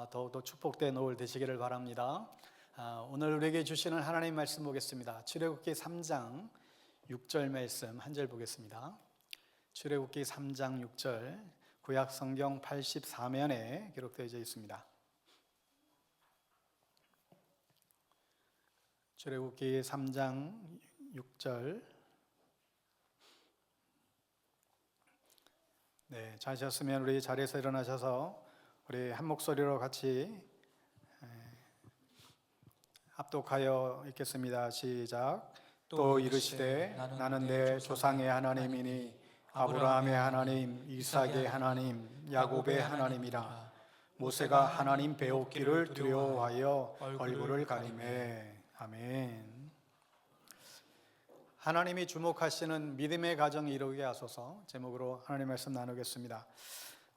더욱더 축복된 오후 되시기를 바랍니다. 오늘 우리에게 주시는 하나님 말씀 보겠습니다. 출애굽기 3장 6절 말씀 한 절 보겠습니다. 출애굽기 3장 6절 구약 성경 84면에 기록되어 있습니다. 출애굽기 3장 6절. 네, 자셨으면 우리 자리에서 일어나셔서 우리 한 목소리로 같이 합독하여 읽겠습니다. 시작. 또 이르시되 나는 내 조상의 하나님이니 아브라함의 하나님, 이삭의 하나님, 야곱의 하나님이라. 모세가 하나님 배웠기를 두려워하여 얼굴을 가리매. 아멘. 하나님이 주목하시는 믿음의 가정 이루게 하소서 제목으로 하나님 말씀 나누겠습니다.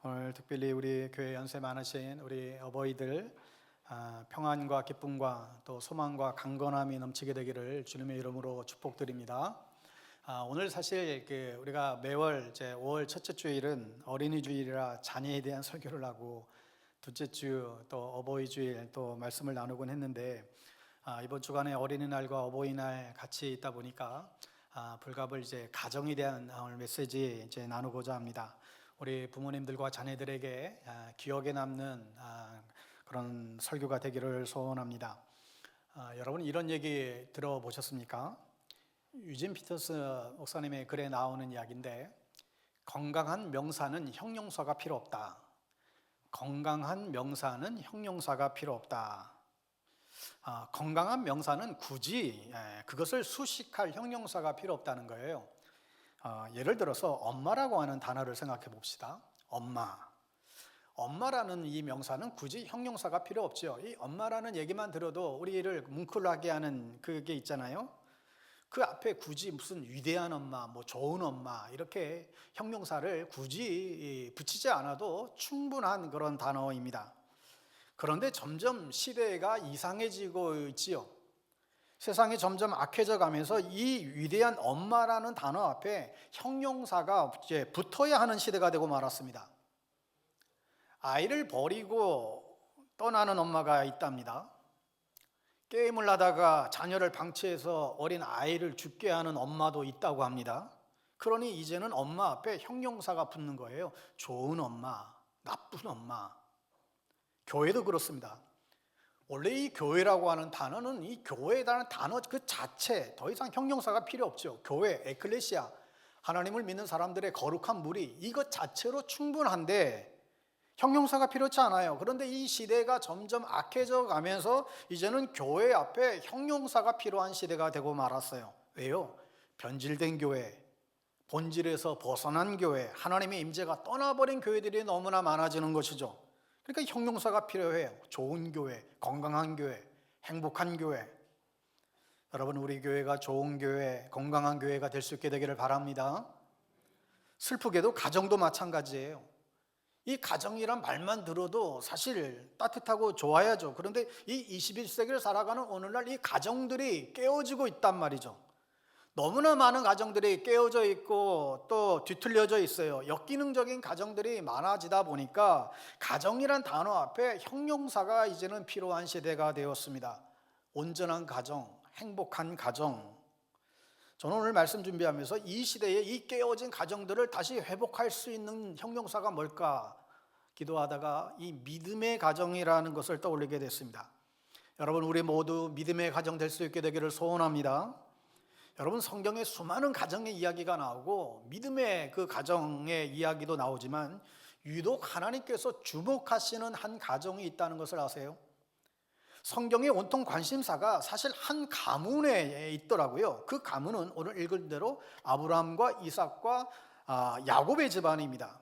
오늘 특별히 우리 교회 연세 많으신 우리 어버이들 평안과 기쁨과 또 소망과 강건함이 넘치게 되기를 주님의 이름으로 축복드립니다. 오늘 사실 우리가 매월 5월 첫째 주일은 어린이 주일이라 자녀에 대한 설교를 하고 둘째 주 또 어버이 주일 또 말씀을 나누곤 했는데 이번 주간에 어린이날과 어버이날 같이 있다 보니까 불갑을 가정에 대한 오늘 메시지 나누고자 합니다. 우리 부모님들과 자녀들에게 기억에 남는 그런 설교가 되기를 소원합니다. 여러분 이런 얘기 들어보셨습니까? 유진 피터스 목사님의 글에 나오는 이야기인데 건강한 명사는 형용사가 필요 없다. 건강한 명사는 형용사가 필요 없다. 건강한 명사는 굳이 그것을 수식할 형용사가 필요 없다는 거예요. 예를 들어서 엄마라고 하는 단어를 생각해 봅시다. 엄마라는 이 명사는 굳이 형용사가 필요 없죠. 이 엄마라는 얘기만 들어도 우리를 뭉클하게 하는 그게 있잖아요. 그 앞에 굳이 무슨 위대한 엄마, 좋은 엄마 이렇게 형용사를 굳이 붙이지 않아도 충분한 그런 단어입니다. 그런데 점점 시대가 이상해지고 있지요. 세상이 점점 악해져 가면서 이 위대한 엄마라는 단어 앞에 형용사가 붙어야 하는 시대가 되고 말았습니다. 아이를 버리고 떠나는 엄마가 있답니다. 게임을 하다가 자녀를 방치해서 어린 아이를 죽게 하는 엄마도 있다고 합니다. 그러니 이제는 엄마 앞에 형용사가 붙는 거예요. 좋은 엄마, 나쁜 엄마. 교회도 그렇습니다. 원래 이 교회라고 하는 단어는 이 교회라는 단어 그 자체 더 이상 형용사가 필요 없죠. 교회, 에클레시아, 하나님을 믿는 사람들의 거룩한 무리 이것 자체로 충분한데 형용사가 필요치 않아요. 그런데 이 시대가 점점 악해져 가면서 이제는 교회 앞에 형용사가 필요한 시대가 되고 말았어요. 왜요? 변질된 교회, 본질에서 벗어난 교회, 하나님의 임재가 떠나버린 교회들이 너무나 많아지는 것이죠. 그러니까 형용사가 필요해요. 좋은 교회, 건강한 교회, 행복한 교회. 여러분 우리 교회가 좋은 교회, 건강한 교회가 될 수 있게 되기를 바랍니다. 슬프게도 가정도 마찬가지예요. 이 가정이란 말만 들어도 사실 따뜻하고 좋아야죠. 그런데 이 21세기를 살아가는 오늘날 이 가정들이 깨어지고 있단 말이죠. 너무나 많은 가정들이 깨어져 있고 또 뒤틀려져 있어요. 역기능적인 가정들이 많아지다 보니까 가정이란 단어 앞에 형용사가 이제는 필요한 시대가 되었습니다. 온전한 가정, 행복한 가정. 저는 오늘 말씀 준비하면서 이 시대에 이 깨어진 가정들을 다시 회복할 수 있는 형용사가 뭘까 기도하다가 이 믿음의 가정이라는 것을 떠올리게 됐습니다. 여러분 우리 모두 믿음의 가정 될 수 있게 되기를 소원합니다. 여러분 성경에 수많은 가정의 이야기가 나오고 믿음의 그 가정의 이야기도 나오지만 유독 하나님께서 주목하시는 한 가정이 있다는 것을 아세요? 성경의 온통 관심사가 사실 한 가문에 있더라고요. 그 가문은 오늘 읽은 대로 아브라함과 이삭과 야곱의 집안입니다.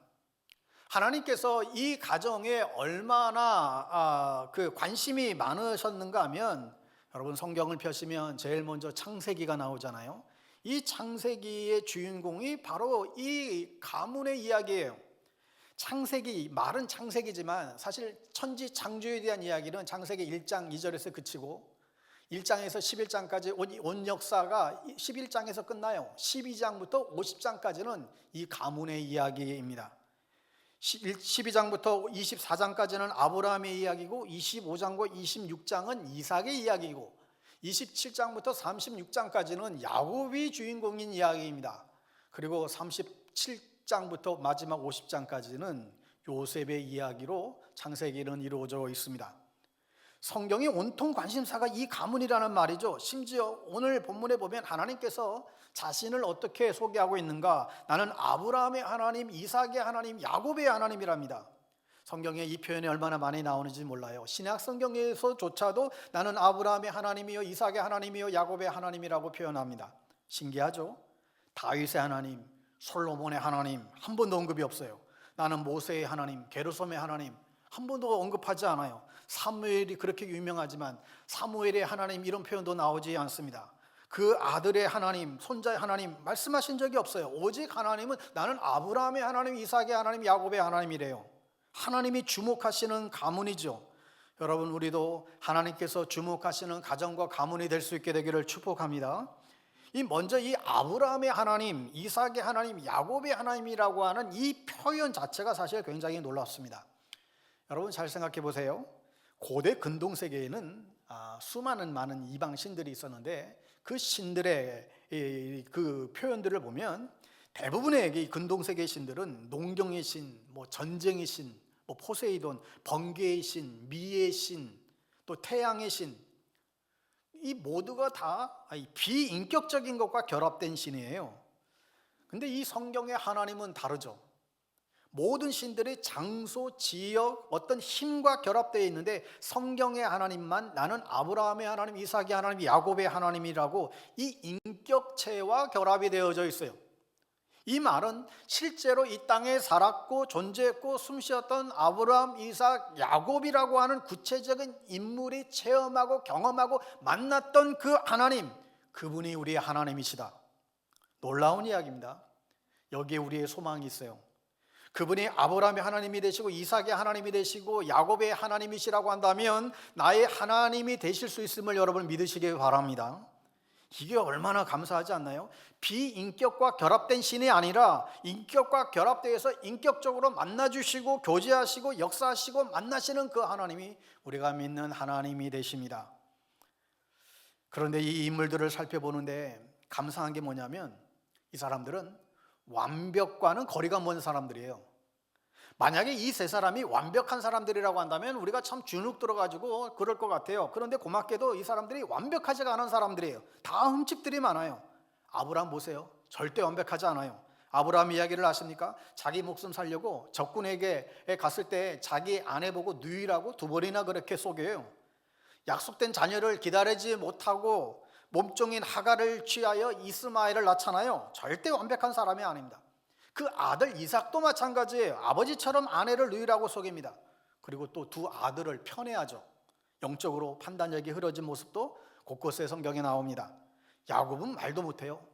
하나님께서 이 가정에 얼마나 그 관심이 많으셨는가 하면 여러분 성경을 펴시면 제일 먼저 창세기가 나오잖아요. 이 창세기의 주인공이 바로 이 가문의 이야기예요. 창세기, 말은 창세기지만 사실 천지 창조에 대한 이야기는 창세기 1장 2절에서 그치고 1장에서 11장까지 온 역사가 11장에서 끝나요. 12장부터 50장까지는 이 가문의 이야기입니다. 12장부터 24장까지는 아브라함의 이야기고 25장과 26장은 이삭의 이야기고 27장부터 36장까지는 야곱이 주인공인 이야기입니다. 그리고 37장부터 마지막 50장까지는 요셉의 이야기로 창세기는 이루어져 있습니다. 성경의 온통 관심사가 이 가문이라는 말이죠. 심지어 오늘 본문에 보면 하나님께서 자신을 어떻게 소개하고 있는가? 나는 아브라함의 하나님, 이삭의 하나님, 야곱의 하나님이랍니다. 성경에 이 표현이 얼마나 많이 나오는지 몰라요. 신약 성경에서조차도 나는 아브라함의 하나님이요, 이삭의 하나님이요, 야곱의 하나님이라고 표현합니다. 신기하죠? 다윗의 하나님, 솔로몬의 하나님 한 번도 언급이 없어요. 나는 모세의 하나님, 게르솜의 하나님 한 번도 언급하지 않아요. 사무엘이 그렇게 유명하지만 사무엘의 하나님 이런 표현도 나오지 않습니다. 그 아들의 하나님, 손자의 하나님 말씀하신 적이 없어요. 오직 하나님은 나는 아브라함의 하나님, 이삭의 하나님, 야곱의 하나님이래요. 하나님이 주목하시는 가문이죠. 여러분, 우리도 하나님께서 주목하시는 가정과 가문이 될 수 있게 되기를 축복합니다. 먼저 이 아브라함의 하나님, 이삭의 하나님, 야곱의 하나님이라고 하는 이 표현 자체가 사실 굉장히 놀랍습니다. 여러분 잘 생각해 보세요. 고대 근동 세계에는 많은 이방 신들이 있었는데 그 신들의 그 표현들을 보면 대부분의 이 근동 세계 신들은 농경의 신, 전쟁의 신, 포세이돈, 번개의 신, 미의 신, 또 태양의 신, 이 모두가 다 비인격적인 것과 결합된 신이에요. 근데 이 성경의 하나님은 다르죠. 모든 신들이 장소, 지역, 어떤 힘과 결합되어 있는데 성경의 하나님만 나는 아브라함의 하나님, 이삭의 하나님, 야곱의 하나님이라고 이 인격체와 결합이 되어져 있어요. 이 말은 실제로 이 땅에 살았고 존재했고 숨쉬었던 아브라함, 이삭, 야곱이라고 하는 구체적인 인물이 체험하고 경험하고 만났던 그 하나님, 그분이 우리의 하나님이시다. 놀라운 이야기입니다. 여기에 우리의 소망이 있어요. 그분이 아브라함의 하나님이 되시고 이삭의 하나님이 되시고 야곱의 하나님이시라고 한다면 나의 하나님이 되실 수 있음을 여러분 믿으시기 바랍니다. 이게 얼마나 감사하지 않나요? 비인격과 결합된 신이 아니라 인격과 결합되어서 인격적으로 만나주시고 교제하시고 역사하시고 만나시는 그 하나님이 우리가 믿는 하나님이 되십니다. 그런데 이 인물들을 살펴보는데 감사한 게 뭐냐면 이 사람들은 완벽과는 거리가 먼 사람들이에요. 만약에 이 세 사람이 완벽한 사람들이라고 한다면 우리가 참 주눅 들어가지고 그럴 것 같아요. 그런데 고맙게도 이 사람들이 완벽하지가 않은 사람들이에요. 다 흠집들이 많아요. 아브라함 보세요. 절대 완벽하지 않아요. 아브라함 이야기를 아십니까? 자기 목숨 살려고 적군에게 갔을 때 자기 아내 보고 누이라고 2번이나 그렇게 속여요. 약속된 자녀를 기다리지 못하고 몸종인 하갈을 취하여 이스마엘을 낳잖아요. 절대 완벽한 사람이 아닙니다. 그 아들 이삭도 마찬가지예요. 아버지처럼 아내를 누이라고 속입니다. 그리고 또 2 아들을 편애하죠. 영적으로 판단력이 흐려진 모습도 곳곳에 성경에 나옵니다. 야곱은 말도 못해요.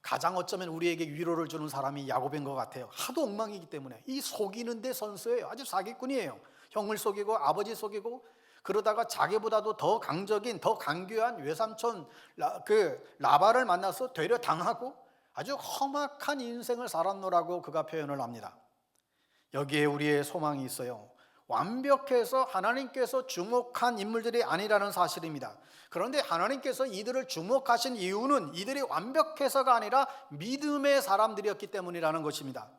가장 어쩌면 우리에게 위로를 주는 사람이 야곱인 것 같아요. 하도 엉망이기 때문에. 이 속이는 데 선수예요. 아주 사기꾼이에요. 형을 속이고 아버지 속이고 그러다가 자기보다도 더 강적인 더 강교한 외삼촌 라바를 만나서 되려 당하고 아주 험악한 인생을 살았노라고 그가 표현을 합니다. 여기에 우리의 소망이 있어요. 완벽해서 하나님께서 주목한 인물들이 아니라는 사실입니다. 그런데 하나님께서 이들을 주목하신 이유는 이들이 완벽해서가 아니라 믿음의 사람들이었기 때문이라는 것입니다.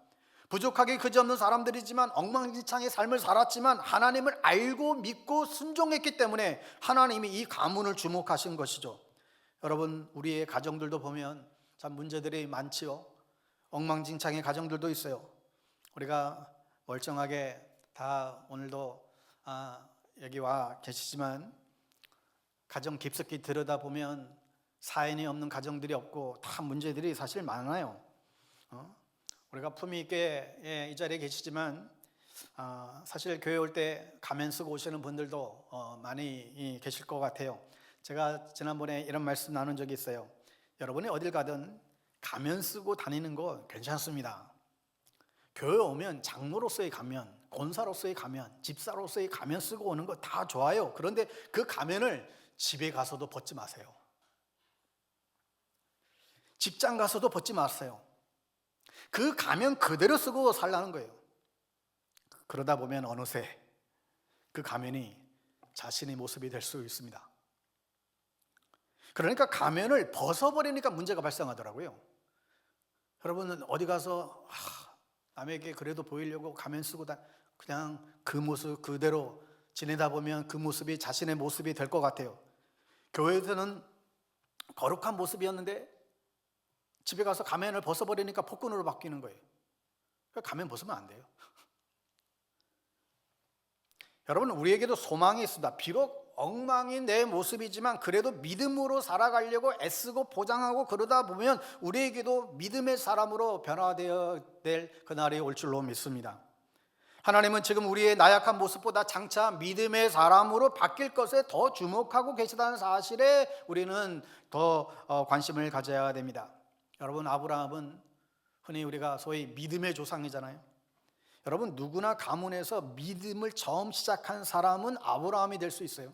부족하기 그지없는 사람들이지만 엉망진창의 삶을 살았지만 하나님을 알고 믿고 순종했기 때문에 하나님이 이 가문을 주목하신 것이죠. 여러분, 우리의 가정들도 보면 참 문제들이 많지요. 엉망진창의 가정들도 있어요. 우리가 멀쩡하게 다 오늘도 여기 와 계시지만 가정 깊숙이 들여다보면 사연이 없는 가정들이 없고 다 문제들이 사실 많아요. 우리가 품위 있게 이 자리에 계시지만 사실 교회 올 때 가면 쓰고 오시는 분들도 많이 계실 것 같아요. 제가 지난번에 이런 말씀 나눈 적이 있어요. 여러분이 어딜 가든 가면 쓰고 다니는 거 괜찮습니다. 교회 오면 장로로서의 가면, 권사로서의 가면, 집사로서의 가면 쓰고 오는 거 다 좋아요. 그런데 그 가면을 집에 가서도 벗지 마세요. 직장 가서도 벗지 마세요. 그 가면 그대로 쓰고 살라는 거예요. 그러다 보면 어느새 그 가면이 자신의 모습이 될 수 있습니다. 그러니까 가면을 벗어버리니까 문제가 발생하더라고요. 여러분은 어디 가서 남에게 그래도 보이려고 가면 쓰고 그냥 그 모습 그대로 지내다 보면 그 모습이 자신의 모습이 될 것 같아요. 교회에서는 거룩한 모습이었는데 집에 가서 가면을 벗어버리니까 폭군으로 바뀌는 거예요. 가면 벗으면 안 돼요. 여러분, 우리에게도 소망이 있습니다. 비록 엉망인 내 모습이지만 그래도 믿음으로 살아가려고 애쓰고 포장하고 그러다 보면 우리에게도 믿음의 사람으로 변화되어야 될 그날이 올 줄로 믿습니다. 하나님은 지금 우리의 나약한 모습보다 장차 믿음의 사람으로 바뀔 것에 더 주목하고 계시다는 사실에 우리는 더 관심을 가져야 됩니다. 여러분, 아브라함은 흔히 우리가 소위 믿음의 조상이잖아요. 여러분, 누구나 가문에서 믿음을 처음 시작한 사람은 아브라함이 될 수 있어요.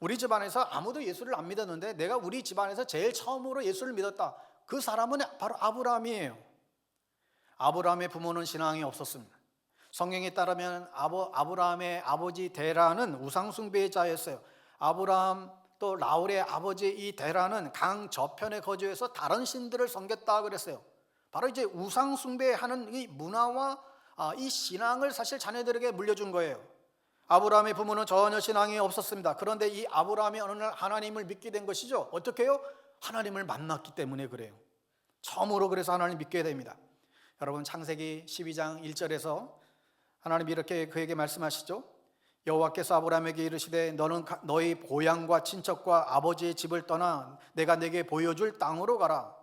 우리 집안에서 아무도 예수를 안 믿었는데 내가 우리 집안에서 제일 처음으로 예수를 믿었다. 그 사람은 바로 아브라함이에요. 아브라함의 부모는 신앙이 없었습니다. 성경에 따르면 아브라함의 아버지 데라는 우상숭배자였어요. 아브라함 또 라울의 아버지 이 데라는 강 저편에 거주해서 다른 신들을 섬겼다 그랬어요. 바로 이제 우상숭배하는 이 문화와 이 신앙을 사실 자녀들에게 물려준 거예요. 아브라함의 부모는 전혀 신앙이 없었습니다. 그런데 이 아브라함이 어느 날 하나님을 믿게 된 것이죠. 어떻게 해요? 하나님을 만났기 때문에 그래요. 처음으로 그래서 하나님을 믿게 됩니다. 여러분, 창세기 12장 1절에서 하나님이 이렇게 그에게 말씀하시죠. 여호와께서 아브라함에게 이르시되 너는 너희 고향과 친척과 아버지의 집을 떠나 내가 내게 보여줄 땅으로 가라.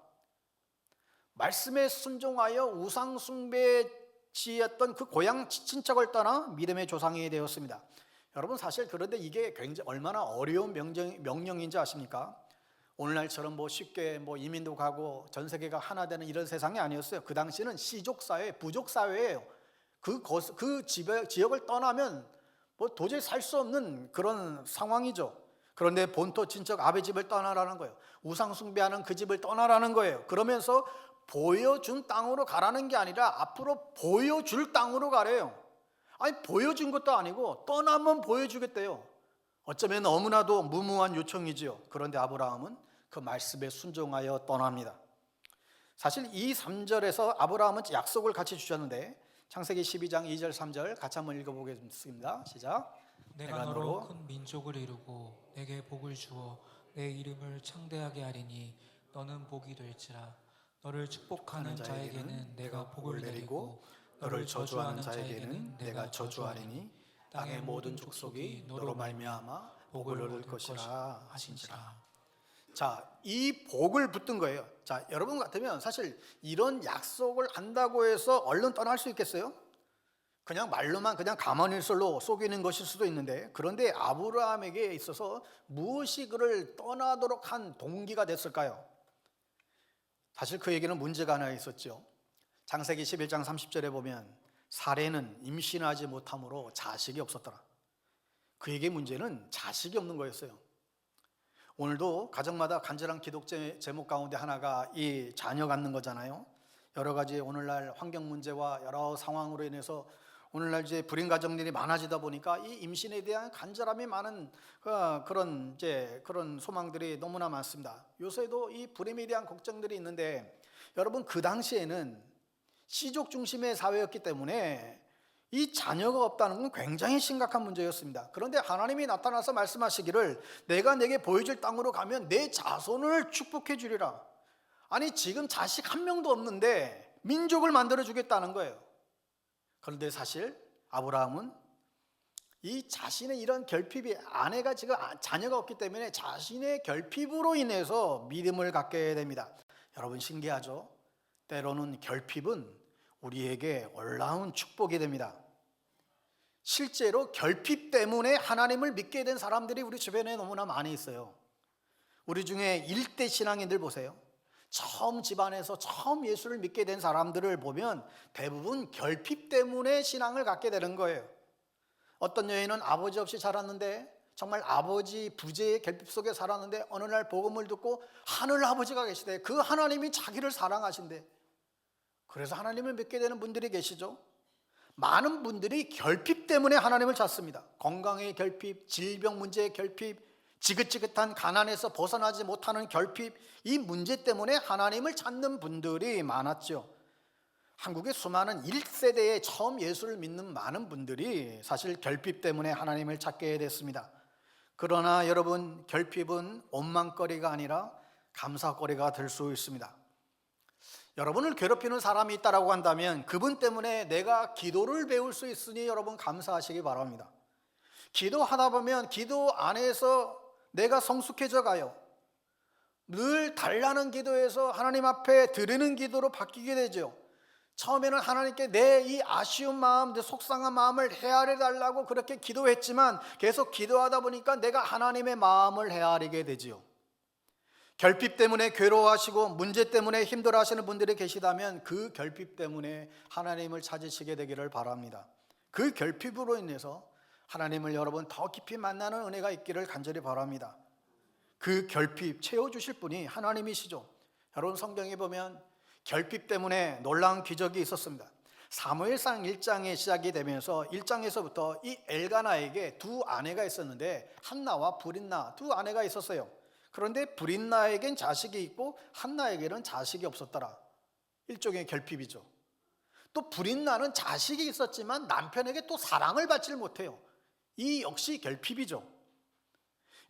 말씀에 순종하여 우상 숭배에 지었던 그 고향 친척을 떠나 믿음의 조상이 되었습니다. 여러분, 사실 그런데 이게 굉장히 얼마나 어려운 명령인지 아십니까? 오늘날처럼 쉽게 이민도 가고 전 세계가 하나 되는 이런 세상이 아니었어요. 그 당시는 시족 사회, 부족 사회예요. 그 지역을 떠나면 도저히 살 수 없는 그런 상황이죠. 그런데 본토 친척 아베 집을 떠나라는 거예요. 우상 숭배하는 그 집을 떠나라는 거예요. 그러면서 보여준 땅으로 가라는 게 아니라 앞으로 보여줄 땅으로 가래요. 아니, 보여준 것도 아니고 떠나면 보여주겠대요. 어쩌면 너무나도 무모한 요청이지요. 그런데 아브라함은 그 말씀에 순종하여 떠납니다. 사실 이 3절에서 아브라함은 약속을 같이 주셨는데 창세기 12장 2절 3절 같이 한번 읽어보겠습니다. 시작. 내가 너로 큰 민족을 이루고 내게 복을 주어 내 이름을 창대하게 하리니 너는 복이 될지라. 너를 축복하는 자에게는 내가 복을 내리고 너를 저주하는 자에게는 내가 저주하리니 땅의 모든 족속이 너로 말미암아 복을 얻을 것이라 하신지라. 자, 이 복을 붙든 거예요. 자, 여러분 같으면 사실 이런 약속을 한다고 해서 얼른 떠날 수 있겠어요? 그냥 말로만 그냥 가만일설로 속이는 것일 수도 있는데, 그런데 아브라함에게 있어서 무엇이 그를 떠나도록 한 동기가 됐을까요? 사실 그에게는 문제가 하나 있었죠. 창세기 11장 30절에 보면 사레는 임신하지 못함으로 자식이 없었더라. 그에게 문제는 자식이 없는 거였어요. 오늘도 가정마다 간절한 기도 제목 가운데 하나가 이 자녀 갖는 거잖아요. 여러 가지 오늘날 환경 문제와 여러 상황으로 인해서 오늘날 이제 불임 가정들이 많아지다 보니까 이 임신에 대한 간절함이 많은 그런 소망들이 너무나 많습니다. 요새도 이 불임에 대한 걱정들이 있는데, 여러분, 그 당시에는 시족 중심의 사회였기 때문에 이 자녀가 없다는 건 굉장히 심각한 문제였습니다. 그런데 하나님이 나타나서 말씀하시기를 내가 내게 보여줄 땅으로 가면 내 자손을 축복해 주리라. 아니, 지금 자식 한 명도 없는데 민족을 만들어 주겠다는 거예요. 그런데 사실 아브라함은 이 자신의 이런 결핍이, 아내가 지금 자녀가 없기 때문에 자신의 결핍으로 인해서 믿음을 갖게 됩니다. 여러분, 신기하죠? 때로는 결핍은 우리에게 놀라운 축복이 됩니다. 실제로 결핍 때문에 하나님을 믿게 된 사람들이 우리 주변에 너무나 많이 있어요. 우리 중에 일대 신앙인들 보세요. 처음 집안에서 처음 예수를 믿게 된 사람들을 보면 대부분 결핍 때문에 신앙을 갖게 되는 거예요. 어떤 여인은 아버지 없이 자랐는데, 정말 아버지 부재의 결핍 속에 살았는데 어느 날 복음을 듣고 하늘 아버지가 계시대. 그 하나님이 자기를 사랑하신대. 그래서 하나님을 믿게 되는 분들이 계시죠. 많은 분들이 결핍 때문에 하나님을 찾습니다. 건강의 결핍, 질병 문제의 결핍, 지긋지긋한 가난에서 벗어나지 못하는 결핍, 이 문제 때문에 하나님을 찾는 분들이 많았죠. 한국의 수많은 1세대에 처음 예수를 믿는 많은 분들이 사실 결핍 때문에 하나님을 찾게 됐습니다. 그러나 여러분, 결핍은 원망거리가 아니라 감사거리가 될 수 있습니다. 여러분을 괴롭히는 사람이 있다고 한다면 그분 때문에 내가 기도를 배울 수 있으니 여러분 감사하시기 바랍니다. 기도하다 보면 기도 안에서 내가 성숙해져 가요. 늘 달라는 기도에서 하나님 앞에 드리는 기도로 바뀌게 되죠. 처음에는 하나님께 내 이 아쉬운 마음, 내 속상한 마음을 헤아려 달라고 그렇게 기도했지만 계속 기도하다 보니까 내가 하나님의 마음을 헤아리게 되지요. 결핍 때문에 괴로워하시고 문제 때문에 힘들어하시는 분들이 계시다면 그 결핍 때문에 하나님을 찾으시게 되기를 바랍니다. 그 결핍으로 인해서 하나님을 여러분 더 깊이 만나는 은혜가 있기를 간절히 바랍니다. 그 결핍 채워주실 분이 하나님이시죠. 여러분, 성경에 보면 결핍 때문에 놀라운 기적이 있었습니다. 사무엘상 1장에 시작이 되면서 1장에서부터 이 엘가나에게 두 아내가 있었는데 한나와 브릿나 두 아내가 있었어요. 그런데 브릿나에겐 자식이 있고 한나에게는 자식이 없었더라. 일종의 결핍이죠. 또 브릿나는 자식이 있었지만 남편에게 또 사랑을 받질 못해요. 이 역시 결핍이죠.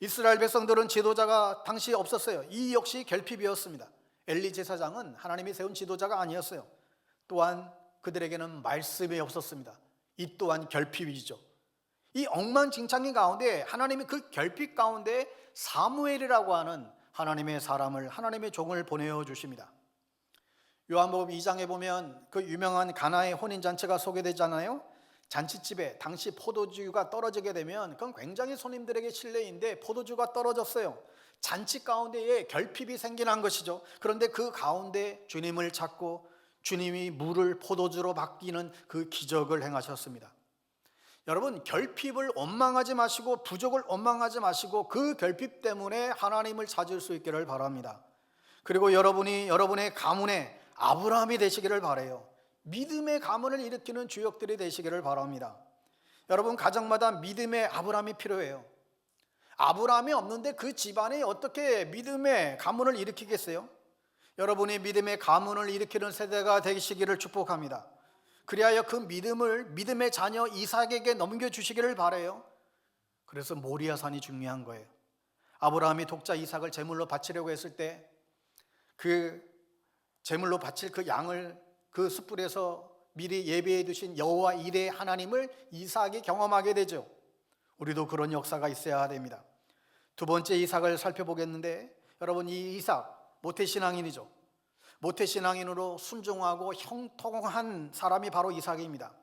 이스라엘 백성들은 지도자가 당시 없었어요. 이 역시 결핍이었습니다. 엘리 제사장은 하나님이 세운 지도자가 아니었어요. 또한 그들에게는 말씀이 없었습니다. 이 또한 결핍이죠. 이 엉망진창인 가운데 하나님이 그 결핍 가운데 사무엘이라고 하는 하나님의 사람을, 하나님의 종을 보내어 주십니다. 요한복음 2장에 보면 그 유명한 가나의 혼인잔치가 소개되잖아요. 잔치집에 당시 포도주가 떨어지게 되면 그건 굉장히 손님들에게 실례인데 포도주가 떨어졌어요. 잔치 가운데에 결핍이 생겨난 것이죠. 그런데 그 가운데 주님을 찾고 주님이 물을 포도주로 바뀌는 그 기적을 행하셨습니다. 여러분, 결핍을 원망하지 마시고 부족을 원망하지 마시고 그 결핍 때문에 하나님을 찾을 수 있기를 바랍니다. 그리고 여러분이 여러분의 가문에 아브라함이 되시기를 바라요. 믿음의 가문을 일으키는 주역들이 되시기를 바랍니다. 여러분, 가정마다 믿음의 아브라함이 필요해요. 아브라함이 없는데 그 집안이 어떻게 믿음의 가문을 일으키겠어요? 여러분이 믿음의 가문을 일으키는 세대가 되시기를 축복합니다. 그리하여 그 믿음을 믿음의 자녀 이삭에게 넘겨주시기를 바라요. 그래서 모리아산이 중요한 거예요. 아브라함이 독자 이삭을 제물로 바치려고 했을 때 그 제물로 바칠 그 양을 그 숯불에서 미리 예비해 두신 여호와 이레 하나님을 이삭이 경험하게 되죠. 우리도 그런 역사가 있어야 됩니다. 두 번째 이삭을 살펴보겠는데, 여러분, 이 이삭 모태신앙인이죠. 모태신앙인으로 순종하고 형통한 사람이 바로 이삭입니다.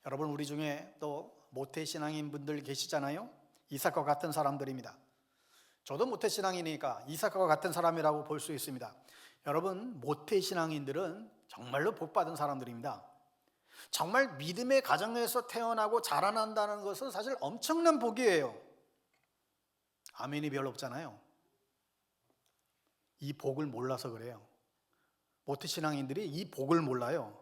여러분, 우리 중에 또 모태신앙인 분들 계시잖아요. 이삭과 같은 사람들입니다. 저도 모태신앙이니까 이삭과 같은 사람이라고 볼 수 있습니다. 여러분, 모태신앙인들은 정말로 복받은 사람들입니다. 정말 믿음의 가정에서 태어나고 자라난다는 것은 사실 엄청난 복이에요. 아멘이 별로 없잖아요. 이 복을 몰라서 그래요. 모태신앙인들이 이 복을 몰라요.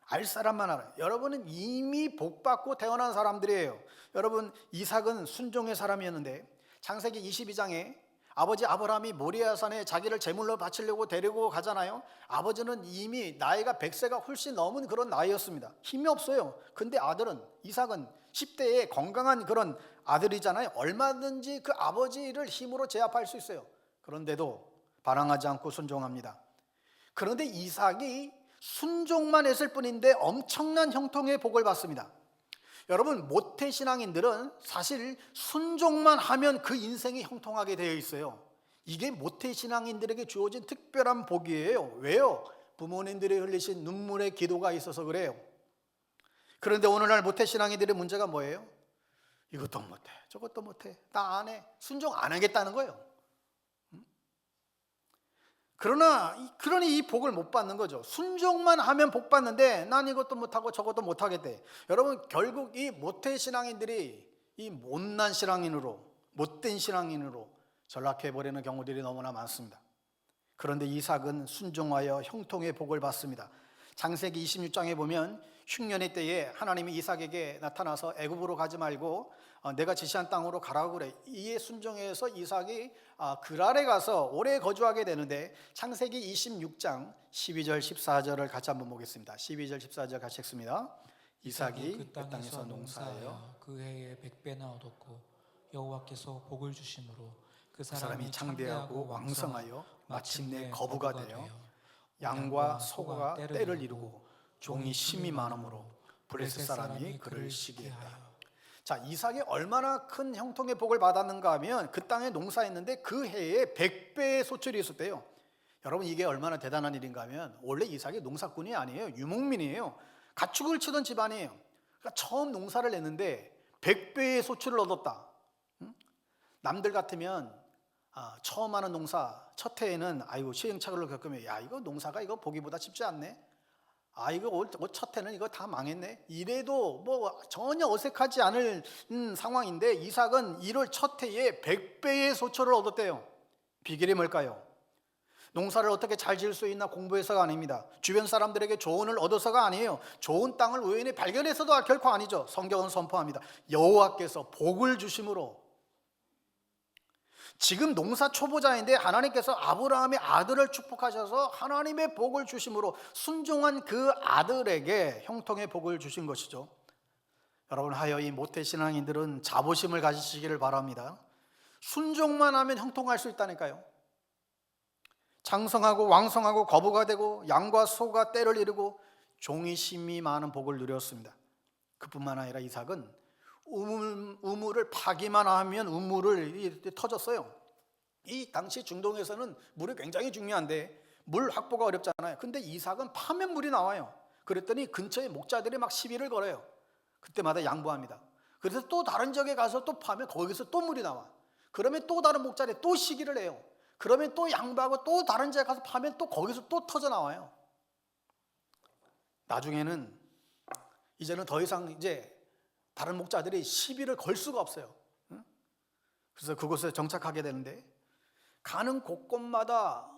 알 사람만 알아요. 여러분은 이미 복받고 태어난 사람들이에요. 여러분, 이삭은 순종의 사람이었는데 창세기 22장에 아버지 아브라함이 모리아산에 자기를 제물로 바치려고 데리고 가잖아요. 아버지는 이미 나이가 100세가 훨씬 넘은 그런 나이였습니다. 힘이 없어요. 근데 아들은, 이삭은 10대에 건강한 그런 아들이잖아요. 얼마든지 그 아버지를 힘으로 제압할 수 있어요. 그런데도 반항하지 않고 순종합니다. 그런데 이삭이 순종만 했을 뿐인데 엄청난 형통의 복을 받습니다. 여러분, 모태신앙인들은 사실 순종만 하면 그 인생이 형통하게 되어 있어요. 이게 모태신앙인들에게 주어진 특별한 복이에요. 왜요? 부모님들이 흘리신 눈물의 기도가 있어서 그래요. 그런데 오늘날 모태신앙인들의 문제가 뭐예요? 이것도 못해, 저것도 못해, 나 안 해, 순종 안 하겠다는 거예요. 그러니 이 복을 못 받는 거죠. 순종만 하면 복 받는데 난 이것도 못하고 저것도 못하겠대. 여러분, 결국 이 모태신앙인들이 이 못난 신앙인으로, 못된 신앙인으로 전락해버리는 경우들이 너무나 많습니다. 그런데 이삭은 순종하여 형통의 복을 받습니다. 창세기 26장에 보면 흉년의 때에 하나님이 이삭에게 나타나서 애굽으로 가지 말고 내가 지시한 땅으로 가라고 그래. 이에 순종해서 이삭이 그랄에 가서 오래 거주하게 되는데, 창세기 26장 12절 14절을 같이 한번 보겠습니다. 12절 14절 같이 읽습니다. 이삭이 그 땅에서 농사하여 그 해에 100배나 얻었고 여호와께서 복을 주심으로 그 사람이 창대하고 왕성하여 마침내 거부가 되어 양과 소가 때를 이루고 종이 심이 많음으로 블레셋 사람이 그를 시기하여. 자, 이삭이 얼마나 큰 형통의 복을 받았는가 하면 그 땅에 농사했는데 그 해에 100배의 소출이 있었대요. 여러분, 이게 얼마나 대단한 일인가 하면, 원래 이삭이 농사꾼이 아니에요. 유목민이에요. 가축을 치던 집안이에요. 그러니까 처음 농사를 냈는데 100배의 소출을 얻었다. 남들 같으면 처음 하는 농사 첫 해에는 아이고 시행착오를 겪으면 야, 이거 농사가 이거 보기보다 쉽지 않네. 이거 첫 해는 이거 다 망했네. 이래도 뭐 전혀 어색하지 않을 상황인데, 이삭은 1월 첫 해에 100배의 소출을 얻었대요. 비결이 뭘까요? 농사를 어떻게 잘 지을 수 있나 공부해서가 아닙니다. 주변 사람들에게 조언을 얻어서가 아니에요. 좋은 땅을 우연히 발견해서도 결코 아니죠. 성경은 선포합니다. 여호와께서 복을 주심으로. 지금 농사 초보자인데 하나님께서 아브라함의 아들을 축복하셔서 하나님의 복을 주심으로 순종한 그 아들에게 형통의 복을 주신 것이죠. 여러분, 하여 이 모태신앙인들은 자부심을 가지시기를 바랍니다. 순종만 하면 형통할 수 있다니까요. 장성하고 왕성하고 거부가 되고 양과 소가 때를 이루고 종이 심이 많은 복을 누렸습니다. 그뿐만 아니라 이삭은 우물을 파기만 하면 우물을 터졌어요. 이 당시 중동에서는 물이 굉장히 중요한데 물 확보가 어렵잖아요. 근데 이삭은 파면 물이 나와요. 그랬더니 근처에 목자들이 막 시비를 걸어요. 그때마다 양보합니다. 그래서 또 다른 지역에 가서 또 파면 거기서 또 물이 나와. 그러면 또 다른 목자들이 또 시기를 해요. 그러면 또 양보하고 또 다른 지역에 가서 파면 또 거기서 또 터져 나와요. 나중에는 이제는 더 이상 이제 다른 목자들이 시비를 걸 수가 없어요. 그래서 그곳에 정착하게 되는데, 가는 곳곳마다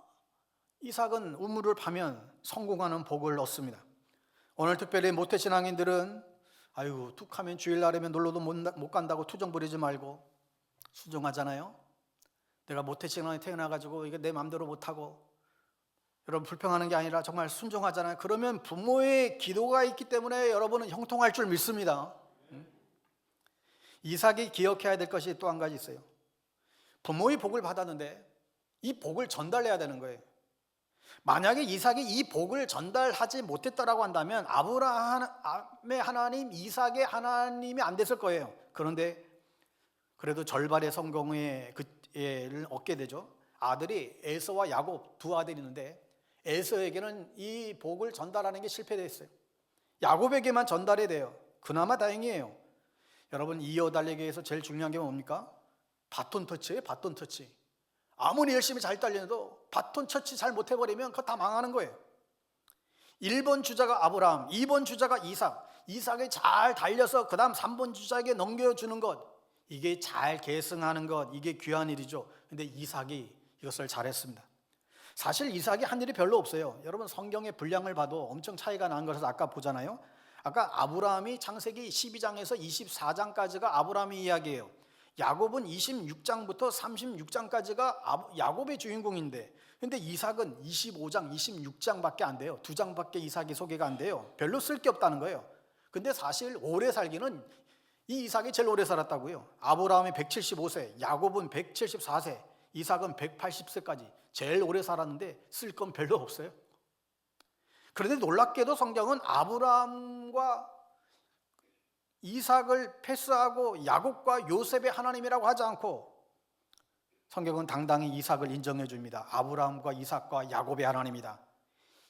이삭은 우물을 파면 성공하는 복을 얻습니다. 오늘 특별히 모태신앙인들은 아이고 툭하면 주일날이면 놀러도 못 간다고 투정 부리지 말고 순종하잖아요. 내가 모태신앙에 태어나가지고 이게 내 마음대로 못하고 여러분 불평하는 게 아니라 정말 순종하잖아요. 그러면 부모의 기도가 있기 때문에 여러분은 형통할 줄 믿습니다. 이삭이 기억해야 될 것이 또 한 가지 있어요. 부모의 복을 받았는데 이 복을 전달해야 되는 거예요. 만약에 이삭이 이 복을 전달하지 못했다라고 한다면 아브라함의 하나님, 이삭의 하나님이 안 됐을 거예요. 그런데 그래도 절반의 성공을 얻게 되죠. 아들이 에서와 야곱 두 아들이 있는데 에서에게는 이 복을 전달하는 게 실패됐어요. 야곱에게만 전달이 돼요. 그나마 다행이에요. 여러분, 이어달리기에서 제일 중요한 게 뭡니까? 바톤 터치예요. 바톤 터치. 아무리 열심히 잘 달려도 바톤 터치 잘 못해버리면 그거 다 망하는 거예요. 1번 주자가 아브라함, 2번 주자가 이삭이 잘 달려서 그 다음 3번 주자에게 넘겨주는 것, 이게 잘 계승하는 것, 이게 귀한 일이죠. 근데 이삭이 이것을 잘했습니다. 사실 이삭이 한 일이 별로 없어요. 여러분, 성경의 분량을 봐도 엄청 차이가 나는 것을 아까 보잖아요. 아까 아브라함이 창세기 12장에서 24장까지가 아브라함의 이야기예요. 야곱은 26장부터 36장까지가 야곱의 주인공인데, 근데 이삭은 25장, 26장밖에 안 돼요. 2장밖에 이삭이 소개가 안 돼요. 별로 쓸 게 없다는 거예요. 근데 사실 오래 살기는 이 이삭이 제일 오래 살았다고요. 아브라함이 175세, 야곱은 174세, 이삭은 180세까지 제일 오래 살았는데 쓸 건 별로 없어요. 그런데 놀랍게도 성경은 아브라함과 이삭을 패스하고 야곱과 요셉의 하나님이라고 하지 않고 성경은 당당히 이삭을 인정해 줍니다. 아브라함과 이삭과 야곱의 하나님이다.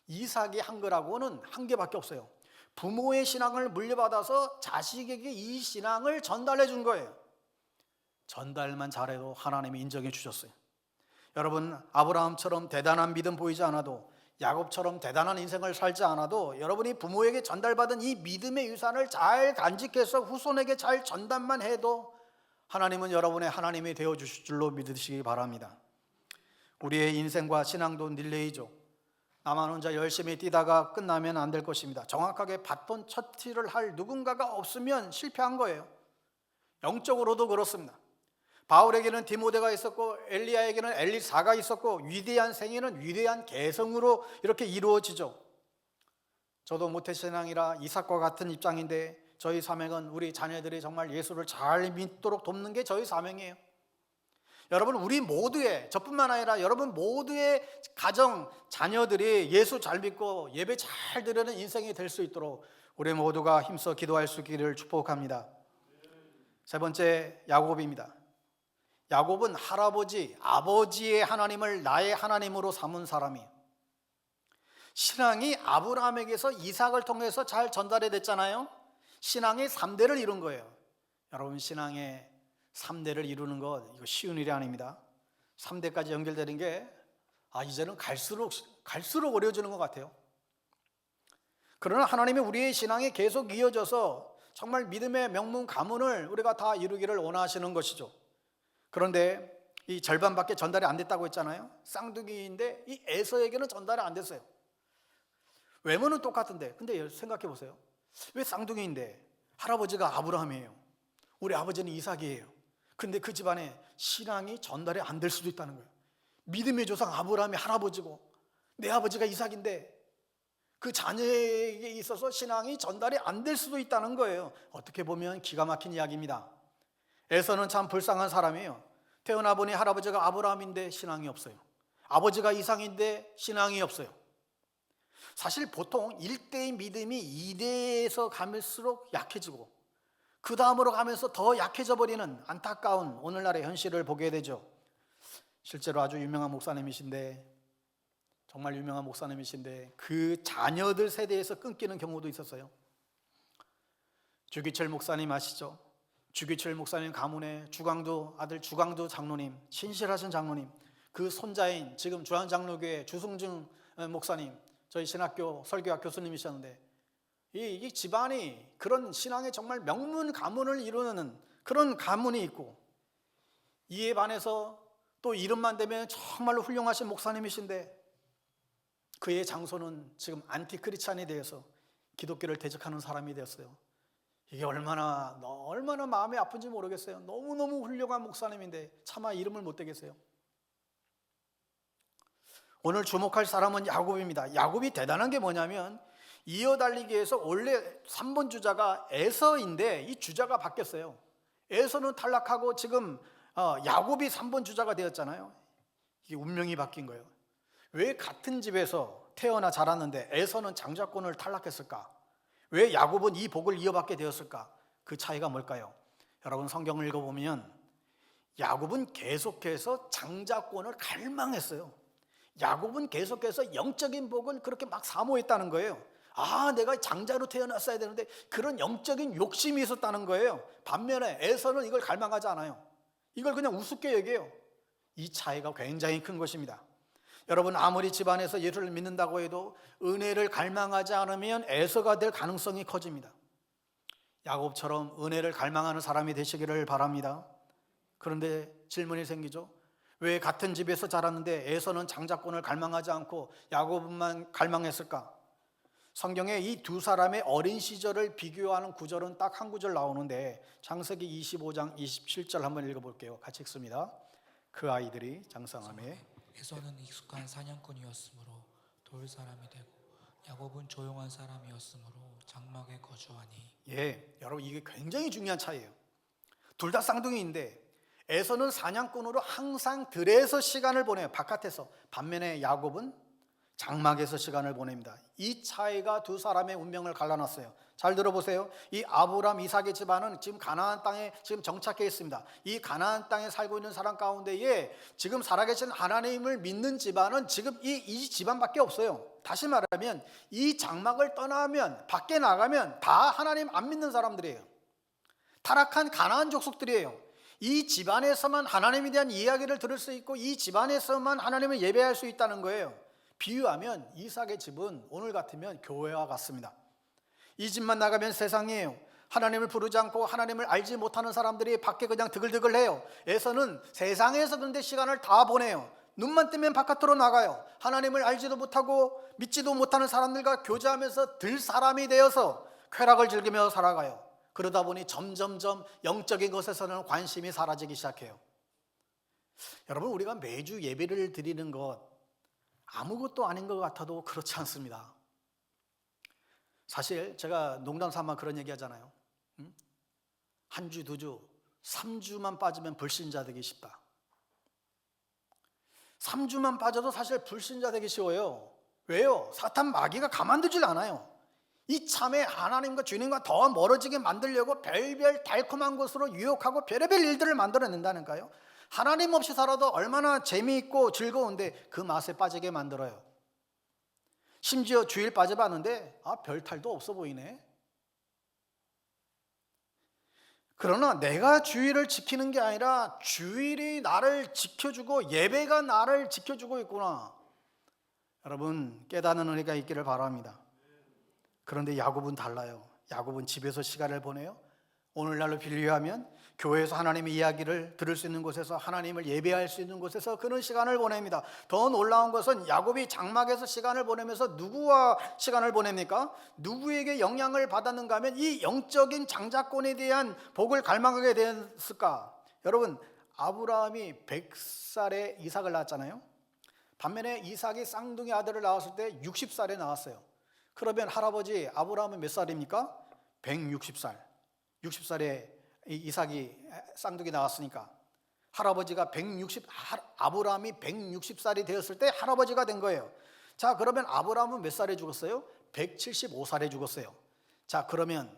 이삭이 한 거라고는 한 개밖에 없어요. 부모의 신앙을 물려받아서 자식에게 이 신앙을 전달해 준 거예요. 전달만 잘해도 하나님이 인정해 주셨어요. 여러분, 아브라함처럼 대단한 믿음 보이지 않아도, 야곱처럼 대단한 인생을 살지 않아도 여러분이 부모에게 전달받은 이 믿음의 유산을 잘 간직해서 후손에게 잘 전달만 해도 하나님은 여러분의 하나님이 되어주실 줄로 믿으시기 바랍니다. 우리의 인생과 신앙도 릴레이죠. 나만 혼자 열심히 뛰다가 끝나면 안 될 것입니다. 정확하게 바톤 터치를 할 누군가가 없으면 실패한 거예요. 영적으로도 그렇습니다. 바울에게는 디모데가 있었고 엘리야에게는 엘리사가 있었고 위대한 생애는 위대한 개성으로 이렇게 이루어지죠. 저도 모태신앙이라 이삭과 같은 입장인데 저희 사명은 우리 자녀들이 정말 예수를 잘 믿도록 돕는 게 저희 사명이에요. 여러분, 우리 모두의, 저뿐만 아니라 여러분 모두의 가정, 자녀들이 예수 잘 믿고 예배 잘 드리는 인생이 될 수 있도록 우리 모두가 힘써 기도할 수 있기를 축복합니다. 세 번째, 야곱입니다. 야곱은 할아버지, 아버지의 하나님을 나의 하나님으로 삼은 사람이에요. 신앙이 아브라함에게서 이삭을 통해서 잘 전달이 됐잖아요. 신앙의 3대를 이룬 거예요. 여러분, 신앙의 3대를 이루는 것, 이거 쉬운 일이 아닙니다. 3대까지 연결되는 게 이제는 갈수록 어려워지는 것 같아요. 그러나 하나님이 우리의 신앙이 계속 이어져서 정말 믿음의 명문 가문을 우리가 다 이루기를 원하시는 것이죠. 그런데 이 절반밖에 전달이 안 됐다고 했잖아요. 쌍둥이인데 이 에서에게는 전달이 안 됐어요. 외모는 똑같은데, 근데 생각해 보세요. 왜 쌍둥이인데 할아버지가 아브라함이에요, 우리 아버지는 이삭이에요. 근데 그 집안에 신앙이 전달이 안 될 수도 있다는 거예요. 믿음의 조상 아브라함이 할아버지고 내 아버지가 이삭인데 그 자녀에게 있어서 신앙이 전달이 안 될 수도 있다는 거예요. 어떻게 보면 기가 막힌 이야기입니다. 에서는 참 불쌍한 사람이에요. 태어나 보니 할아버지가 아브라함인데 신앙이 없어요. 아버지가 이삭인데 신앙이 없어요. 사실 보통 1대의 믿음이 2대에서 가면수록 약해지고 그 다음으로 가면서 더 약해져 버리는 안타까운 오늘날의 현실을 보게 되죠. 실제로 아주 유명한 목사님이신데, 정말 유명한 목사님이신데 그 자녀들 세대에서 끊기는 경우도 있었어요. 주기철 목사님 아시죠? 주기철 목사님 가문에 아들 주강도 장로님, 신실하신 장로님, 그 손자인 지금 주한장로교회 주승중 목사님, 저희 신학교 설교학 교수님이셨는데 이 집안이 그런 신앙의 정말 명문 가문을 이루는 그런 가문이 있고, 이에 반해서 또 이름만 되면 정말로 훌륭하신 목사님이신데 그의 장소는 지금 안티크리스찬이 되어서 기독교를 대적하는 사람이 되었어요. 이게 얼마나 마음이 아픈지 모르겠어요. 너무너무 훌륭한 목사님인데 차마 이름을 못 대겠어요. 오늘 주목할 사람은 야곱입니다. 야곱이 대단한 게 뭐냐면 이어달리기에서 원래 3번 주자가 에서인데 이 주자가 바뀌었어요. 에서는 탈락하고 지금 야곱이 3번 주자가 되었잖아요. 이게 운명이 바뀐 거예요. 왜 같은 집에서 태어나 자랐는데 에서는 장자권을 탈락했을까? 왜 야곱은 이 복을 이어받게 되었을까? 그 차이가 뭘까요? 여러분, 성경을 읽어보면 야곱은 계속해서 장자권을 갈망했어요. 야곱은 계속해서 영적인 복은 그렇게 막 사모했다는 거예요. 내가 장자로 태어났어야 되는데 그런 영적인 욕심이 있었다는 거예요. 반면에 에서는 이걸 갈망하지 않아요. 이걸 그냥 우습게 여겨요. 이 차이가 굉장히 큰 것입니다. 여러분, 아무리 집안에서 예수를 믿는다고 해도 은혜를 갈망하지 않으면 에서가 될 가능성이 커집니다. 야곱처럼 은혜를 갈망하는 사람이 되시기를 바랍니다. 그런데 질문이 생기죠. 왜 같은 집에서 자랐는데 에서는 장자권을 갈망하지 않고 야곱만 갈망했을까? 성경에 이 두 사람의 어린 시절을 비교하는 구절은 딱 한 구절 나오는데 창세기 25장 27절 한번 읽어볼게요. 같이 읽습니다. 그 아이들이 장성함에 에서는 익숙한 사냥꾼이었으므로 돌 사람이 되고 야곱은 조용한 사람이었으므로 장막에 거주하니. 여러분, 이게 굉장히 중요한 차이예요. 둘 다 쌍둥이인데 에서는 사냥꾼으로 항상 들에서 시간을 보내요, 바깥에서. 반면에 야곱은 장막에서 시간을 보냅니다. 이 차이가 두 사람의 운명을 갈라놨어요. 잘 들어보세요. 이 아브람 이삭의 집안은 지금 가나안 땅에 지금 정착해 있습니다. 이 가나안 땅에 살고 있는 사람 가운데에 지금 살아계신 하나님을 믿는 집안은 지금 이 집안밖에 없어요. 다시 말하면 이 장막을 떠나면, 밖에 나가면 다 하나님 안 믿는 사람들이에요. 타락한 가나안 족속들이에요. 이 집안에서만 하나님에 대한 이야기를 들을 수 있고 이 집안에서만 하나님을 예배할 수 있다는 거예요. 비유하면 이삭의 집은 오늘 같으면 교회와 같습니다. 이 집만 나가면 세상이에요. 하나님을 부르지 않고 하나님을 알지 못하는 사람들이 밖에 그냥 드글드글해요. 에서는 세상에서 그런데 시간을 다 보내요. 눈만 뜨면 바깥으로 나가요. 하나님을 알지도 못하고 믿지도 못하는 사람들과 교제하면서 들 사람이 되어서 쾌락을 즐기며 살아가요. 그러다 보니 점점점 영적인 것에서는 관심이 사라지기 시작해요. 여러분, 우리가 매주 예배를 드리는 것 아무것도 아닌 것 같아도 그렇지 않습니다. 사실 제가 농담 삼아 그런 얘기 하잖아요. 한 주, 두 주, 3주만 빠지면 불신자 되기 쉽다. 3주만 빠져도 사실 불신자 되기 쉬워요. 왜요? 사탄 마귀가 가만두질 않아요. 이참에 하나님과 주님과 더 멀어지게 만들려고 별별 달콤한 것으로 유혹하고 별의별 일들을 만들어낸다니까요. 하나님 없이 살아도 얼마나 재미있고 즐거운데 그 맛에 빠지게 만들어요. 심지어 주일 빠져봤는데 별 탈도 없어 보이네. 그러나 내가 주일을 지키는 게 아니라 주일이 나를 지켜주고 예배가 나를 지켜주고 있구나. 여러분, 깨닫는 은혜가 있기를 바랍니다. 그런데 야곱은 달라요. 야곱은 집에서 시간을 보내요. 오늘날로 비유하면 교회에서 하나님의 이야기를 들을 수 있는 곳에서, 하나님을 예배할 수 있는 곳에서 그런 시간을 보냅니다. 더 놀라운 것은 야곱이 장막에서 시간을 보내면서 누구와 시간을 보냅니까? 누구에게 영향을 받았는가 하면 이 영적인 장자권에 대한 복을 갈망하게 됐을까? 여러분, 아브라함이 100살에 이삭을 낳았잖아요. 반면에 이삭이 쌍둥이 아들을 낳았을 때 60살에 낳았어요. 그러면 할아버지 아브라함은 몇 살입니까? 160살. 60살에 이삭이 쌍둥이 낳았으니까 할아버지가 아브라함이 160살이 되었을 때 할아버지가 된 거예요. 자, 그러면 아브라함은 몇 살에 죽었어요? 175살에 죽었어요. 자, 그러면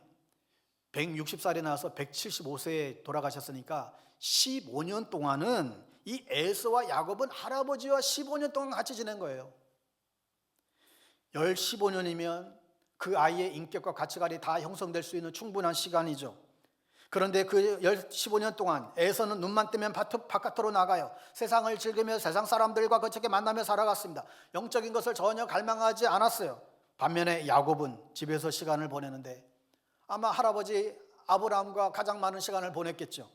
160살에 나와서 175세에 돌아가셨으니까 15년 동안은 이 에서와 야곱은 할아버지와 15년 동안 같이 지낸 거예요. 15년이면 그 아이의 인격과 가치관이 다 형성될 수 있는 충분한 시간이죠. 그런데 그 15년 동안 에서는 눈만 뜨면 바깥으로 나가요. 세상을 즐기며 세상 사람들과 거치게 만나며 살아갔습니다. 영적인 것을 전혀 갈망하지 않았어요. 반면에 야곱은 집에서 시간을 보내는데 아마 할아버지 아브라함과 가장 많은 시간을 보냈겠죠.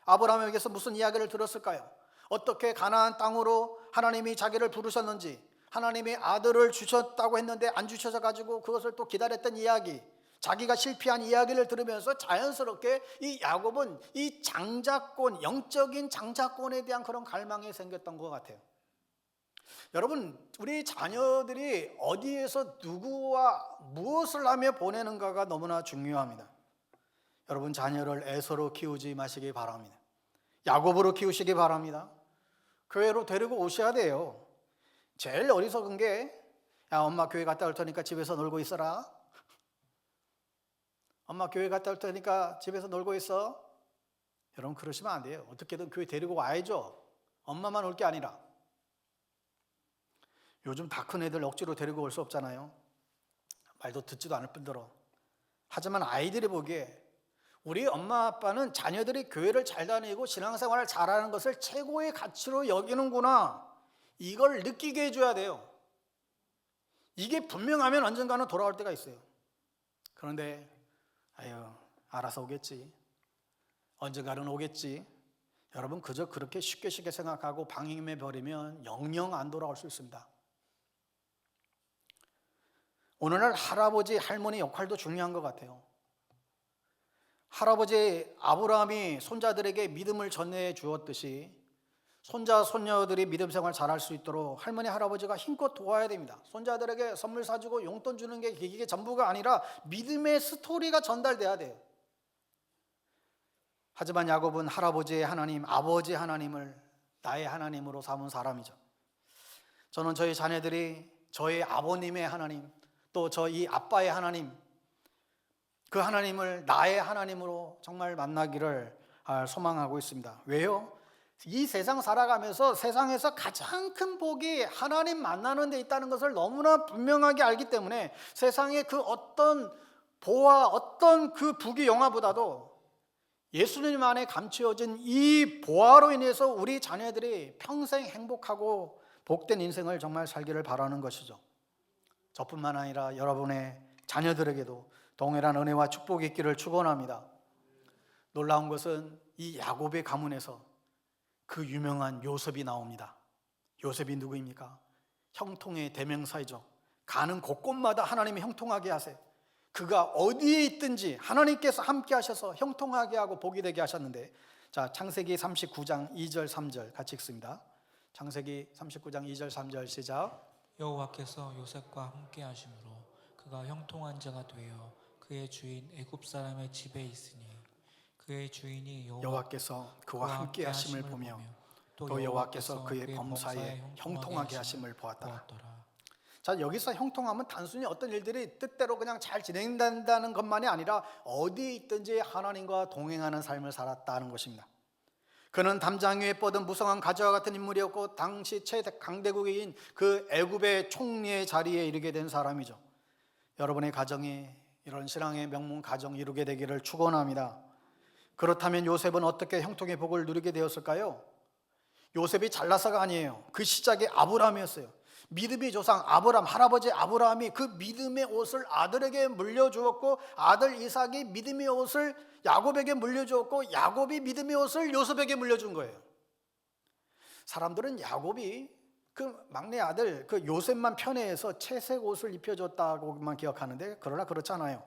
아브라함에게서 무슨 이야기를 들었을까요? 어떻게 가나안 땅으로 하나님이 자기를 부르셨는지, 하나님이 아들을 주셨다고 했는데 안 주셔서 가지고 그것을 또 기다렸던 이야기, 자기가 실패한 이야기를 들으면서 자연스럽게 이 야곱은 이 장자권, 영적인 장자권에 대한 그런 갈망이 생겼던 것 같아요. 여러분, 우리 자녀들이 어디에서 누구와 무엇을 하며 보내는가가 너무나 중요합니다. 여러분, 자녀를 에서로 키우지 마시기 바랍니다. 야곱으로 키우시기 바랍니다. 교회로 데리고 오셔야 돼요. 제일 어리석은 게, 야, 엄마 교회 갔다 올 테니까 집에서 놀고 있어라. 엄마 교회 갔다 올 테니까 집에서 놀고 있어. 여러분, 그러시면 안 돼요. 어떻게든 교회 데리고 와야죠. 엄마만 올 게 아니라. 요즘 다 큰 애들 억지로 데리고 올 수 없잖아요. 말도 듣지도 않을 뿐더러. 하지만 아이들이 보기에 우리 엄마 아빠는 자녀들이 교회를 잘 다니고 신앙생활을 잘하는 것을 최고의 가치로 여기는구나, 이걸 느끼게 해줘야 돼요. 이게 분명하면 언젠가는 돌아올 때가 있어요. 그런데 아유, 알아서 오겠지, 언젠가는 오겠지. 여러분, 그저 그렇게 쉽게 생각하고 방임해 버리면 영영 안 돌아올 수 있습니다. 오늘날 할아버지 할머니 역할도 중요한 것 같아요. 할아버지 아브라함이 손자들에게 믿음을 전해 주었듯이 손자 손녀들이 믿음 생활 잘할 수 있도록 할머니 할아버지가 힘껏 도와야 됩니다. 손자들에게 선물 사주고 용돈 주는 게 이게 전부가 아니라 믿음의 스토리가 전달돼야 돼요. 하지만 야곱은 할아버지의 하나님, 아버지 하나님을 나의 하나님으로 삼은 사람이죠. 저는 저희 자녀들이 저희 아버님의 하나님, 또 저희 아빠의 하나님, 그 하나님을 나의 하나님으로 정말 만나기를 소망하고 있습니다. 왜요? 이 세상 살아가면서 세상에서 가장 큰 복이 하나님 만나는 데 있다는 것을 너무나 분명하게 알기 때문에 세상의 그 어떤 보화, 어떤 그 부귀 영화보다도 예수님 안에 감추어진 이 보화로 인해서 우리 자녀들이 평생 행복하고 복된 인생을 정말 살기를 바라는 것이죠. 저뿐만 아니라 여러분의 자녀들에게도 동일한 은혜와 축복이 있기를 축원합니다. 놀라운 것은 이 야곱의 가문에서 그 유명한 요셉이 나옵니다. 요셉이 누구입니까? 형통의 대명사이죠. 가는 곳곳마다 하나님이 형통하게 하세요. 그가 어디에 있든지 하나님께서 함께 하셔서 형통하게 하고 복이 되게 하셨는데, 자, 창세기 39장 2절 3절 같이 읽습니다. 창세기 39장 2절 3절 시작. 여호와께서 요셉과 함께 하심으로 그가 형통한 자가 되어 그의 주인 애굽 사람의 집에 있으니 그의 주인이 여호와께서 그와 함께 하심을 보며 또 여호와께서 그의 범사에 형통하게 하심을 보았더라. 자, 여기서 형통하면 단순히 어떤 일들이 뜻대로 그냥 잘 진행된다는 것만이 아니라 어디에 있든지 하나님과 동행하는 삶을 살았다는 것입니다. 그는 담장 위에 뻗은 무성한 가지와 같은 인물이었고 당시 최강대국인 그 애굽의 총리의 자리에 이르게 된 사람이죠. 여러분의 가정이 이런 신앙의 명문 가정 이루게 되기를 축원합니다. 그렇다면 요셉은 어떻게 형통의 복을 누리게 되었을까요? 요셉이 잘나서가 아니에요. 그 시작이 아브라함이었어요. 믿음의 조상 아브라함, 할아버지 아브라함이 그 믿음의 옷을 아들에게 물려주었고 아들 이삭이 믿음의 옷을 야곱에게 물려주었고 야곱이 믿음의 옷을 요셉에게 물려준 거예요. 사람들은 야곱이 그 막내 아들 그 요셉만 편애해서 채색 옷을 입혀줬다고만 기억하는데, 그러나 그렇지 않아요.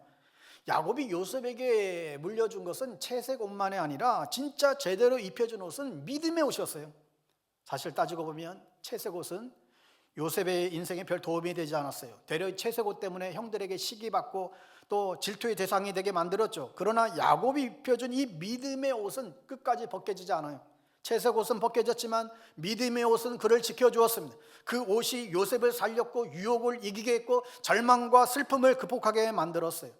야곱이 요셉에게 물려준 것은 채색 옷만이 아니라 진짜 제대로 입혀준 옷은 믿음의 옷이었어요. 사실 따지고 보면 채색 옷은 요셉의 인생에 별 도움이 되지 않았어요. 되려 채색 옷 때문에 형들에게 시기받고 또 질투의 대상이 되게 만들었죠. 그러나 야곱이 입혀준 이 믿음의 옷은 끝까지 벗겨지지 않아요. 채색 옷은 벗겨졌지만 믿음의 옷은 그를 지켜주었습니다. 그 옷이 요셉을 살렸고 유혹을 이기게 했고 절망과 슬픔을 극복하게 만들었어요.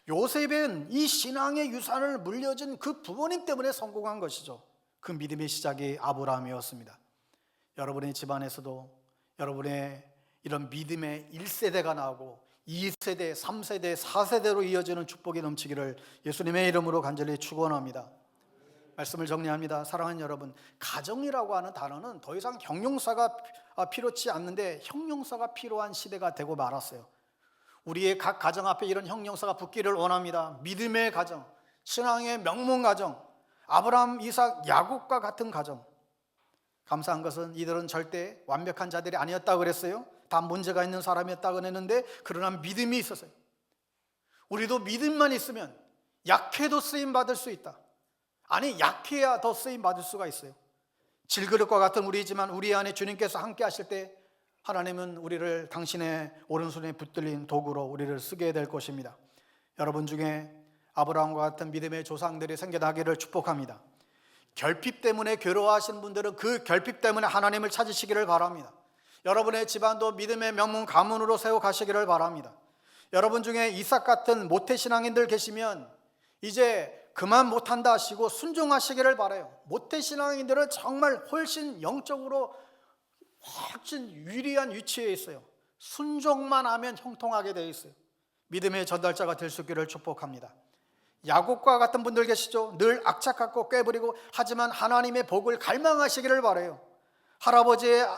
요셉은 이 신앙의 유산을 물려준 그 부모님 때문에 성공한 것이죠. 그 믿음의 시작이 아브라함이었습니다. 여러분의 집안에서도 여러분의 이런 믿음의 1세대가 나오고 2세대, 3세대, 4세대로 이어지는 축복이 넘치기를 예수님의 이름으로 간절히 축원합니다. 말씀을 정리합니다. 사랑하는 여러분, 가정이라고 하는 단어는 더 이상 형용사가 필요치 않는데 형용사가 필요한 시대가 되고 말았어요. 우리의 각 가정 앞에 이런 형용사가 붙기를 원합니다. 믿음의 가정, 신앙의 명문 가정, 아브라함, 이삭, 야곱과 같은 가정. 감사한 것은 이들은 절대 완벽한 자들이 아니었다고 그랬어요. 다 문제가 있는 사람이었다고 그랬는데 그러나 믿음이 있었어요. 우리도 믿음만 있으면 약해도 쓰임받을 수 있다. 아니, 약해야 더 쓰임받을 수가 있어요. 질그릇과 같은 우리지만 우리 안에 주님께서 함께 하실 때 하나님은 우리를 당신의 오른손에 붙들린 도구로 우리를 쓰게 될 것입니다. 여러분 중에 아브라함과 같은 믿음의 조상들이 생겨나기를 축복합니다. 결핍 때문에 괴로워하시는 분들은 그 결핍 때문에 하나님을 찾으시기를 바랍니다. 여러분의 집안도 믿음의 명문 가문으로 세워가시기를 바랍니다. 여러분 중에 이삭 같은 모태신앙인들 계시면 이제 그만 못한다 하시고 순종하시기를 바라요. 모태신앙인들은 정말 훨씬 영적으로 훨씬 유리한 위치에 있어요. 순종만 하면 형통하게 되어 있어요. 믿음의 전달자가 될 수 있기를 축복합니다. 야곱과 같은 분들 계시죠? 늘 악착같고 꾀부리고 하지만 하나님의 복을 갈망하시기를 바라요. 할아버지의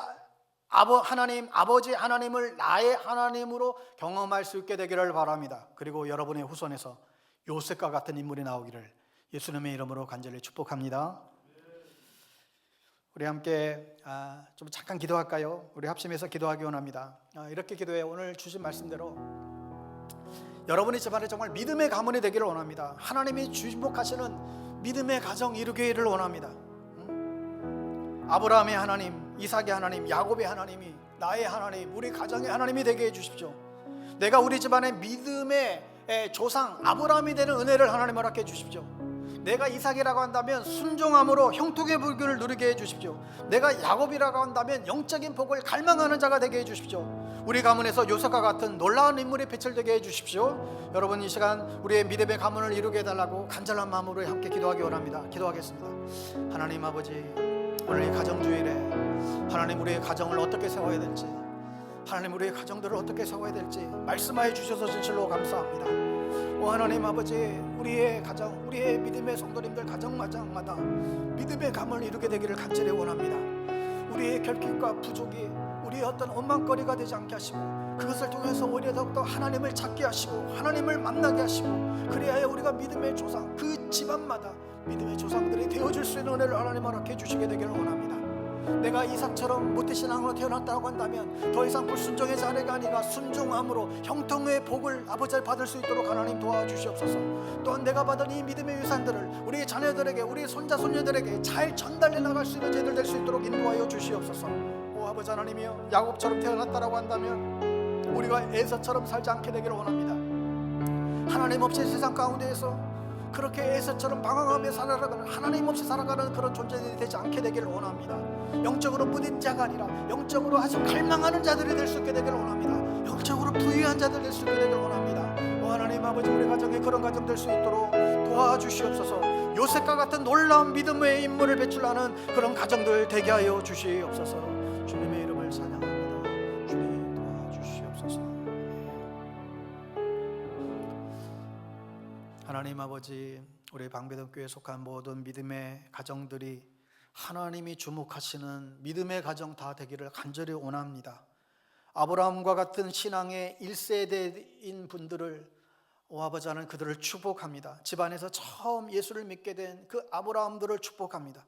하나님, 아버지 하나님을 나의 하나님으로 경험할 수 있게 되기를 바랍니다. 그리고 여러분의 후손에서 요셉과 같은 인물이 나오기를 예수님의 이름으로 간절히 축복합니다. 우리 함께 좀 잠깐 기도할까요? 우리 합심해서 기도하기 원합니다. 이렇게 기도해요. 오늘 주신 말씀대로 여러분의 집안에 정말 믿음의 가문이 되기를 원합니다. 하나님이 주복하시는 믿음의 가정 이루기를 원합니다. 아브라함의 하나님, 이삭의 하나님, 야곱의 하나님이 나의 하나님, 우리 가정의 하나님이 되게 해주십시오. 내가 우리 집안의 믿음의 조상 아브라함이 되는 은혜를 하나님 허락해 주십시오. 내가 이삭이라고 한다면 순종함으로 형통의 복을 누리게 해주십시오. 내가 야곱이라고 한다면 영적인 복을 갈망하는 자가 되게 해주십시오. 우리 가문에서 요셉과 같은 놀라운 인물이 빛을 되게 해주십시오. 여러분, 이 시간 우리의 믿음의 가문을 이루게 해달라고 간절한 마음으로 함께 기도하기 원합니다. 기도하겠습니다. 하나님 아버지, 오늘 이 가정주일에 하나님 우리의 가정을 어떻게 세워야 될지, 하나님 우리의 가정들을 어떻게 세워야 될지 말씀하여 주셔서 진실로 감사합니다. 오 하나님 아버지, 우리의 가정, 우리의 믿음의 성도님들 가정마다 믿음의 감을 이루게 되기를 간절히 원합니다. 우리의 결핍과 부족이 우리의 어떤 원망거리가 되지 않게 하시고 그것을 통해서 오히려 더욱더 하나님을 찾게 하시고 하나님을 만나게 하시고 그리하여 우리가 믿음의 조상, 그 집안마다 믿음의 조상들이 되어줄 수 있는 은혜를 하나님 허락해 주시게 되기를 원합니다. 내가 이삭처럼 모태신앙으로 태어났다고 한다면 더 이상 불순종의 자녀가 아니라 순종함으로 형통의 복을 아버지를 받을 수 있도록 하나님 도와주시옵소서. 또한 내가 받은 이 믿음의 유산들을 우리 자녀들에게, 우리 손자 손녀들에게 잘 전달해 나갈 수 있는 제들 될 수 있도록 인도하여 주시옵소서. 오 아버지 하나님이여, 야곱처럼 태어났다고 한다면 우리가 에서처럼 살지 않게 되기를 원합니다. 하나님 없이 세상 가운데에서 그렇게 에서처럼 방황하며 살아가는, 하나님 없이 살아가는 그런 존재들이 되지 않게 되기를 원합니다. 영적으로 무딘 자가 아니라 영적으로 아주 갈망하는 자들이 될 수 있게 되기를 원합니다. 영적으로 부유한 자들 될 수 있게 되기를 원합니다. 오 하나님 아버지, 우리 가정에 그런 가정 될 수 있도록 도와주시옵소서. 요셉과 같은 놀라운 믿음의 인물을 배출하는 그런 가정들 되게 하여 주시옵소서. 주님의 이름을 찬양합니다. 주님 도와주시옵소서. 하나님 아버지, 우리 방배동교회에 속한 모든 믿음의 가정들이 하나님이 주목하시는 믿음의 가정 다 되기를 간절히 원합니다. 아브라함과 같은 신앙의 1세대인 분들을, 오 아버지 하나님, 그들을 축복합니다. 집안에서 처음 예수를 믿게 된 그 아브라함들을 축복합니다.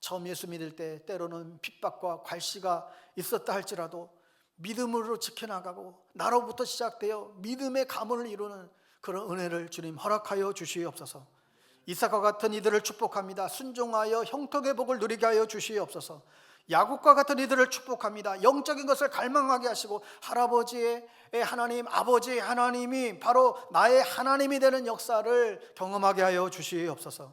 처음 예수 믿을 때 때로는 핍박과 괄시가 있었다 할지라도 믿음으로 지켜나가고 나로부터 시작되어 믿음의 가문을 이루는 그런 은혜를 주님 허락하여 주시옵소서. 이삭과 같은 이들을 축복합니다. 순종하여 형통의 복을 누리게 하여 주시옵소서. 야곱과 같은 이들을 축복합니다. 영적인 것을 갈망하게 하시고 할아버지의 하나님, 아버지의 하나님이 바로 나의 하나님이 되는 역사를 경험하게 하여 주시옵소서.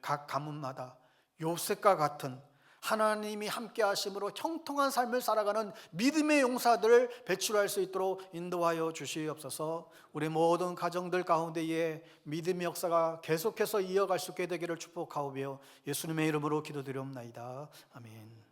각 가문마다 요셉과 같은 하나님이 함께 하심으로 형통한 삶을 살아가는 믿음의 용사들을 배출할 수 있도록 인도하여 주시옵소서. 우리 모든 가정들 가운데에 믿음의 역사가 계속해서 이어갈 수 있게 되기를 축복하오며 예수님의 이름으로 기도드리옵나이다. 아멘.